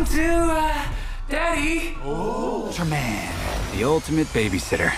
to Daddy. Ultraman, the ultimate babysitter.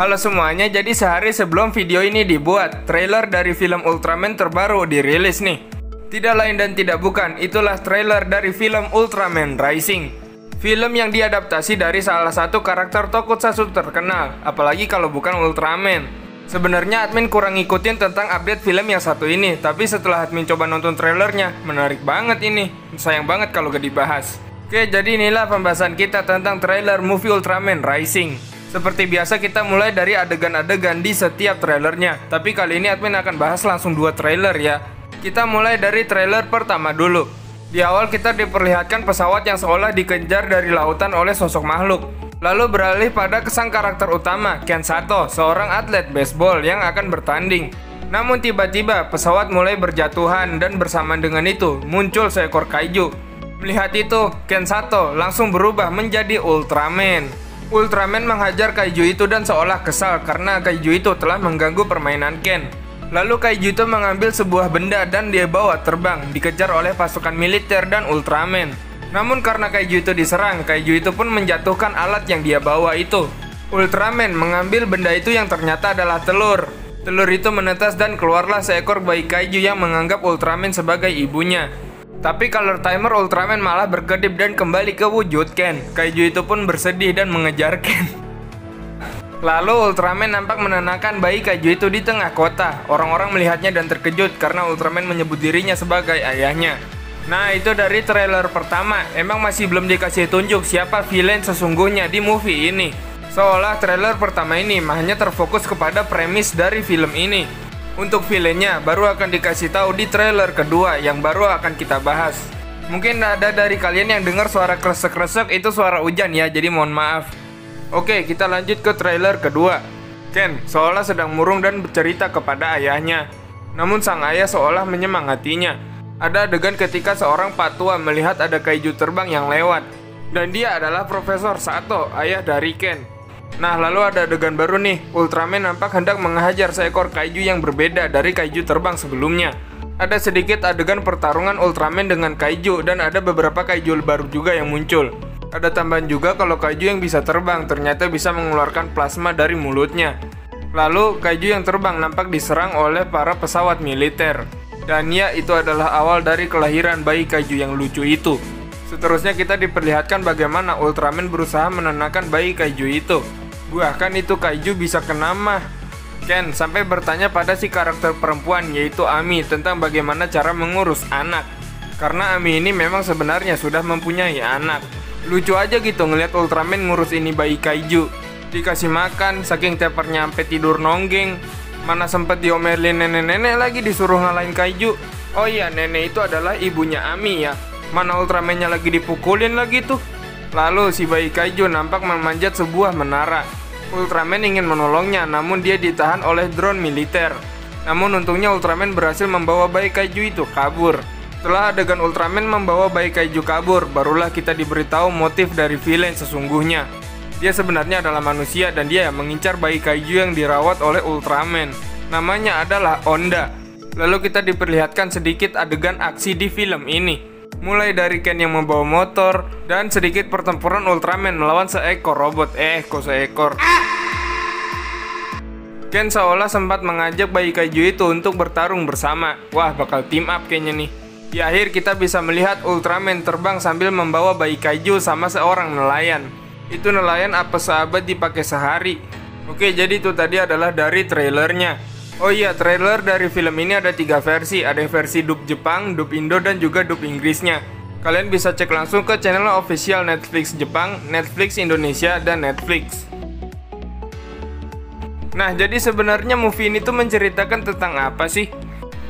Halo semuanya, jadi sehari sebelum video ini dibuat, trailer dari film Ultraman terbaru dirilis nih. Tidak lain dan tidak bukan, itulah trailer dari film Ultraman Rising. Film yang diadaptasi dari salah satu karakter tokusatsu terkenal, apalagi kalau bukan Ultraman. Sebenarnya admin kurang ngikutin tentang update film yang satu ini, tapi setelah admin coba nonton trailernya, menarik banget ini. Sayang banget kalau gak dibahas. Oke, jadi inilah pembahasan kita tentang trailer movie Ultraman Rising. Seperti biasa kita mulai dari adegan-adegan di setiap trailernya. Tapi kali ini admin akan bahas langsung 2 trailer ya. Kita mulai dari trailer pertama dulu. Di awal kita diperlihatkan pesawat yang seolah dikejar dari lautan oleh sosok makhluk. Lalu beralih pada sang karakter utama, Ken Sato, seorang atlet baseball yang akan bertanding. Namun tiba-tiba pesawat mulai berjatuhan dan bersamaan dengan itu muncul seekor kaiju. Melihat itu, Ken Sato langsung berubah menjadi Ultraman. Ultraman menghajar kaiju itu dan seolah kesal karena kaiju itu telah mengganggu permainan Ken. Lalu kaiju itu mengambil sebuah benda dan dia bawa terbang, dikejar oleh pasukan militer dan Ultraman. Namun karena kaiju itu diserang, kaiju itu pun menjatuhkan alat yang dia bawa itu. Ultraman mengambil benda itu yang ternyata adalah telur. Telur itu menetas dan keluarlah seekor bayi kaiju yang menganggap Ultraman sebagai ibunya. Tapi color timer Ultraman malah berkedip dan kembali ke wujud Ken. Kaiju itu pun bersedih dan mengejar Ken. Lalu Ultraman nampak menenangkan bayi kaiju itu di tengah kota. Orang-orang melihatnya dan terkejut karena Ultraman menyebut dirinya sebagai ayahnya. Nah, itu dari trailer pertama. Emang masih belum dikasih tunjuk siapa villain sesungguhnya di movie ini. Seolah trailer pertama ini hanya terfokus kepada premis dari film ini. Untuk villainnya baru akan dikasih tahu di trailer kedua yang baru akan kita bahas. Mungkin ada dari kalian yang dengar suara kresek-kresek, itu suara hujan ya, jadi mohon maaf. Oke, kita lanjut ke trailer kedua. Ken seolah sedang murung dan bercerita kepada ayahnya. Namun sang ayah seolah menyemangatinya. Ada adegan ketika seorang pak tua melihat ada kaiju terbang yang lewat. Dan dia adalah Profesor Sato, ayah dari Ken. Nah, lalu ada adegan baru nih. Ultraman nampak hendak menghajar seekor kaiju yang berbeda dari kaiju terbang sebelumnya. Ada sedikit adegan pertarungan Ultraman dengan kaiju dan ada beberapa kaiju baru juga yang muncul. Ada tambahan juga kalau kaiju yang bisa terbang ternyata bisa mengeluarkan plasma dari mulutnya. Lalu kaiju yang terbang nampak diserang oleh para pesawat militer. Dan ya, itu adalah awal dari kelahiran bayi kaiju yang lucu itu. Seterusnya kita diperlihatkan bagaimana Ultraman berusaha menenangkan bayi kaiju itu. Bahkan itu kaiju bisa kena mah. Ken sampai bertanya pada si karakter perempuan yaitu Ami tentang bagaimana cara mengurus anak. Karena Ami ini memang sebenarnya sudah mempunyai anak. Lucu aja gitu ngeliat Ultraman ngurus ini bayi kaiju. Dikasih makan, saking tepernya sampai tidur nonggeng. Mana sempet diomelin nenek-nenek lagi disuruh ngalahin kaiju. Oh iya, nenek itu adalah ibunya Ami ya. Mana Ultramannya lagi dipukulin lagi tuh. Lalu si bayi kaiju nampak memanjat sebuah menara. Ultraman ingin menolongnya, namun dia ditahan oleh drone militer. Namun untungnya Ultraman berhasil membawa bayi kaiju itu kabur. Setelah adegan Ultraman membawa bayi kaiju kabur, barulah kita diberitahu motif dari villain sesungguhnya. Dia sebenarnya adalah manusia dan dia mengincar bayi kaiju yang dirawat oleh Ultraman. Namanya adalah Onda. Lalu kita diperlihatkan sedikit adegan aksi di film ini. Mulai dari Ken yang membawa motor dan sedikit pertempuran Ultraman melawan seekor robot. Kok seekor? Ken seolah sempat mengajak bayi kaiju itu untuk bertarung bersama. Wah, bakal team up kayaknya nih. Di akhir kita bisa melihat Ultraman terbang sambil membawa bayi kaiju sama seorang nelayan. Itu nelayan apa sahabat dipakai sehari. Oke, jadi itu tadi adalah dari trailernya. Oh iya, trailer dari film ini ada 3 versi. Ada versi dub Jepang, dub Indo, dan juga dub Inggrisnya. Kalian bisa cek langsung ke channel official Netflix Jepang, Netflix Indonesia, dan Netflix. Nah, jadi sebenarnya movie ini tuh menceritakan tentang apa sih?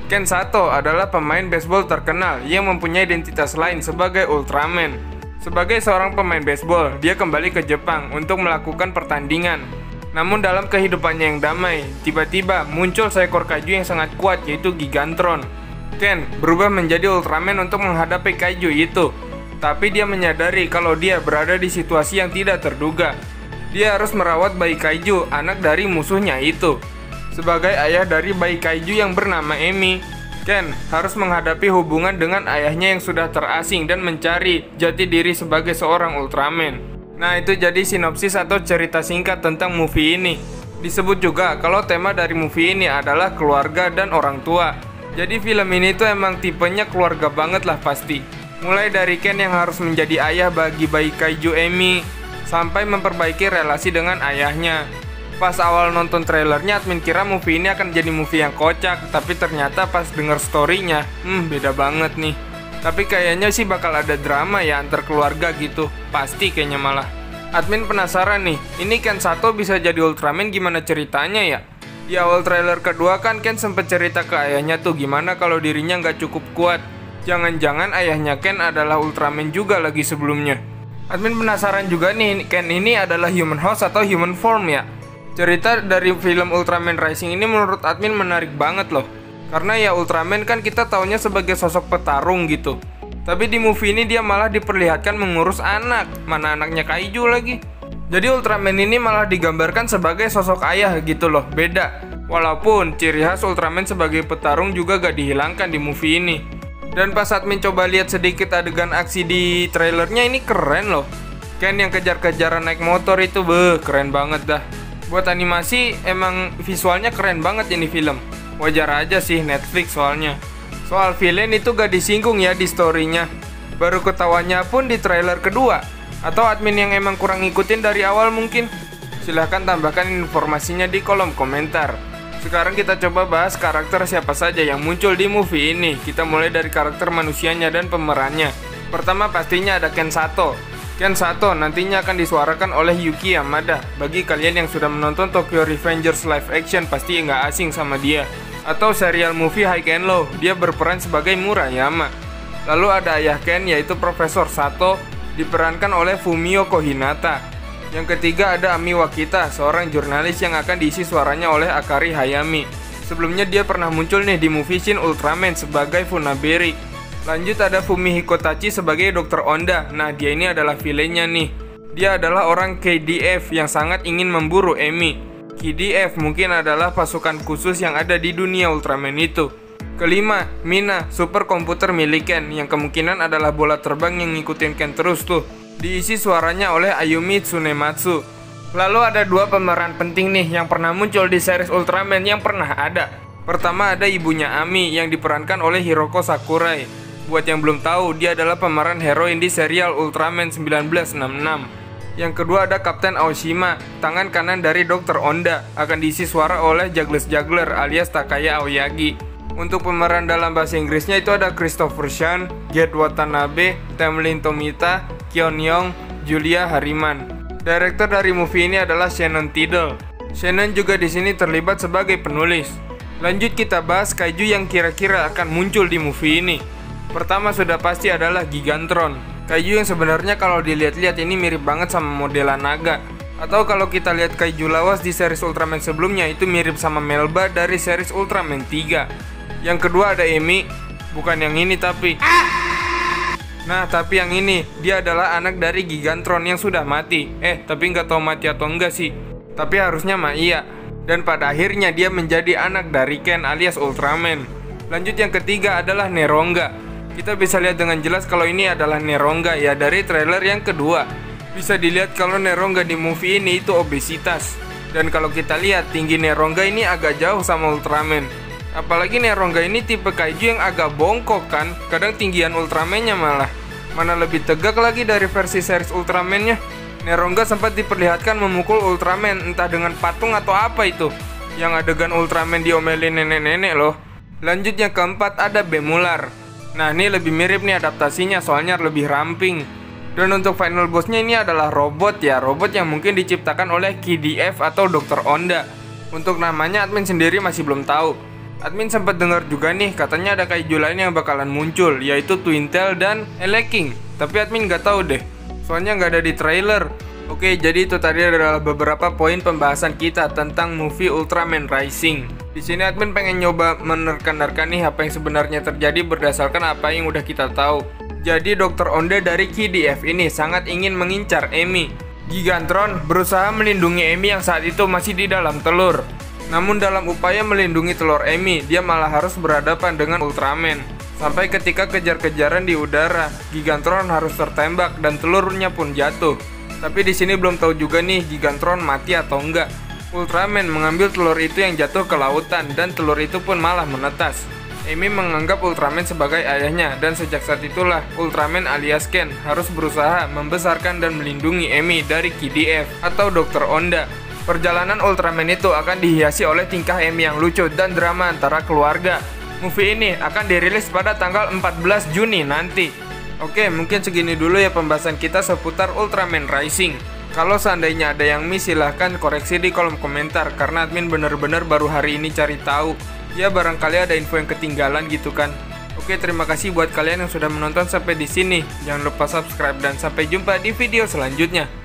Ken Sato adalah pemain baseball terkenal yang mempunyai identitas lain sebagai Ultraman. Sebagai seorang pemain baseball, dia kembali ke Jepang untuk melakukan pertandingan. Namun dalam kehidupannya yang damai, tiba-tiba muncul seekor kaiju yang sangat kuat yaitu Gigantron. Ken berubah menjadi Ultraman untuk menghadapi kaiju itu. Tapi dia menyadari kalau dia berada di situasi yang tidak terduga. Dia harus merawat bayi kaiju, anak dari musuhnya itu. Sebagai ayah dari bayi kaiju yang bernama Emi, Ken harus menghadapi hubungan dengan ayahnya yang sudah terasing dan mencari jati diri sebagai seorang Ultraman. Nah, itu jadi sinopsis atau cerita singkat tentang movie ini. Disebut juga kalau tema dari movie ini adalah keluarga dan orang tua. Jadi film ini tuh emang tipenya keluarga banget lah pasti. Mulai dari Ken yang harus menjadi ayah bagi bayi kaiju Amy, sampai memperbaiki relasi dengan ayahnya. Pas awal nonton trailernya, admin kira movie ini akan jadi movie yang kocak, tapi ternyata pas denger story-nya, beda banget nih. Tapi kayaknya sih bakal ada drama ya antar keluarga gitu, pasti kayaknya malah. Admin penasaran nih, ini Ken Sato bisa jadi Ultraman gimana ceritanya ya? Di awal trailer kedua kan Ken sempet cerita ke ayahnya tuh gimana kalau dirinya nggak cukup kuat. Jangan-jangan ayahnya Ken adalah Ultraman juga lagi sebelumnya. Admin penasaran juga nih, Ken ini adalah human host atau human form ya? Cerita dari film Ultraman Rising ini menurut admin menarik banget loh. Karena ya Ultraman kan kita taunya sebagai sosok petarung gitu. Tapi di movie ini dia malah diperlihatkan mengurus anak. Mana anaknya kaiju lagi. Jadi Ultraman ini malah digambarkan sebagai sosok ayah gitu loh, beda. Walaupun ciri khas Ultraman sebagai petarung juga gak dihilangkan di movie ini. Dan pas admin coba lihat sedikit adegan aksi di trailernya, ini keren loh. Ken yang kejar-kejaran naik motor itu, keren banget dah. Buat animasi, emang visualnya keren banget ini film. Wajar aja sih Netflix soalnya. Soal villain itu gak disinggung ya di story-nya. Baru ketawanya pun di trailer kedua. Atau admin yang emang kurang ngikutin dari awal mungkin. Silahkan tambahkan informasinya di kolom komentar. Sekarang kita coba bahas karakter siapa saja yang muncul di movie ini. Kita mulai dari karakter manusianya dan pemerannya. Pertama pastinya ada Ken Sato. Ken Sato nantinya akan disuarakan oleh Yuki Yamada. Bagi kalian yang sudah menonton Tokyo Revengers live action pasti nggak asing sama dia. Atau serial movie High and Low, dia berperan sebagai Murayama. Lalu ada ayah Ken yaitu Profesor Sato, diperankan oleh Fumio Kohinata. Yang ketiga ada Ami Wakita, seorang jurnalis yang akan diisi suaranya oleh Akari Hayami. Sebelumnya dia pernah muncul nih di movie Shin Ultraman sebagai Funaberi. Lanjut ada Fumihiko Tachi sebagai Dr. Onda. Nah, dia ini adalah villainnya nih. Dia adalah orang KDF yang sangat ingin memburu Amy. KDF mungkin adalah pasukan khusus yang ada di dunia Ultraman itu. Kelima, Mina, super komputer milik Ken, yang kemungkinan adalah bola terbang yang ngikutin Ken terus tuh. Diisi suaranya oleh Ayumi Tsunematsu. Lalu ada dua pemeran penting nih yang pernah muncul di series Ultraman yang pernah ada. Pertama ada ibunya Ami yang diperankan oleh Hiroko Sakurai. Buat yang belum tahu, dia adalah pemeran heroin di serial Ultraman 1966. Yang kedua ada Kapten Aoshima, tangan kanan dari Dr. Onda, akan diisi suara oleh Juggler alias Takaya Aoyagi. Untuk pemeran dalam bahasa Inggrisnya itu ada Christopher Chan, Get Watanabe, Tamlin Tomita, Kyon Young, Julia Hariman. Direktur dari movie ini adalah Shannon Tidal. Shannon juga di sini terlibat sebagai penulis. Lanjut kita bahas kaiju yang kira-kira akan muncul di movie ini. Pertama sudah pasti adalah Gigantron. Kaiju yang sebenarnya kalau dilihat-lihat ini mirip banget sama modelan naga. Atau kalau kita lihat kaiju lawas di series Ultraman sebelumnya itu mirip sama Melba dari series Ultraman 3. Yang kedua ada Amy, bukan yang ini tapi. Nah, tapi yang ini, dia adalah anak dari Gigantron yang sudah mati. Tapi nggak tahu mati atau enggak sih. Tapi harusnya mah iya. Dan pada akhirnya dia menjadi anak dari Ken alias Ultraman. Lanjut yang ketiga adalah Neronga. Kita bisa lihat dengan jelas kalau ini adalah Neronga ya dari trailer yang kedua. Bisa dilihat kalau Neronga di movie ini itu obesitas. Dan kalau kita lihat tinggi Neronga ini agak jauh sama Ultraman. Apalagi Neronga ini tipe kaiju yang agak bongkok kan. Kadang tinggian Ultraman-nya malah. Mana lebih tegak lagi dari versi series Ultraman-nya. Neronga sempat diperlihatkan memukul Ultraman entah dengan patung atau apa itu. Yang adegan Ultraman diomelin nenek-nenek loh. Lanjut yang keempat ada Bemular. Nah ini lebih mirip nih adaptasinya soalnya lebih ramping. Dan untuk final bossnya ini adalah robot ya. Robot yang mungkin diciptakan oleh KDF atau Dr. Onda. Untuk namanya admin sendiri masih belum tahu. Admin sempat dengar juga nih katanya ada kaiju lain yang bakalan muncul, yaitu Twintail dan Eleking. Tapi admin nggak tahu deh, soalnya nggak ada di trailer. Oke, jadi itu tadi adalah beberapa poin pembahasan kita tentang movie Ultraman Rising. Di sini admin pengen nyoba menerka-nerka nih apa yang sebenarnya terjadi berdasarkan apa yang udah kita tahu. Jadi Dr. Onda dari KDF ini sangat ingin mengincar Amy. Gigantron berusaha melindungi Amy yang saat itu masih di dalam telur. Namun dalam upaya melindungi telur Amy, dia malah harus berhadapan dengan Ultraman. Sampai ketika kejar-kejaran di udara, Gigantron harus tertembak dan telurnya pun jatuh. Tapi di sini belum tahu juga nih Gigantron mati atau enggak. Ultraman mengambil telur itu yang jatuh ke lautan dan telur itu pun malah menetas. Amy menganggap Ultraman sebagai ayahnya dan sejak saat itulah Ultraman alias Ken harus berusaha membesarkan dan melindungi Amy dari KDF atau Dr. Onda. Perjalanan Ultraman itu akan dihiasi oleh tingkah Amy yang lucu dan drama antara keluarga. Movie ini akan dirilis pada tanggal 14 Juni nanti. Oke, mungkin segini dulu ya pembahasan kita seputar Ultraman Rising. Kalau seandainya ada yang miss, silahkan koreksi di kolom komentar karena admin bener-bener baru hari ini cari tahu. Ya barangkali ada info yang ketinggalan gitu kan. Oke, terima kasih buat kalian yang sudah menonton sampai di sini. Jangan lupa subscribe dan sampai jumpa di video selanjutnya.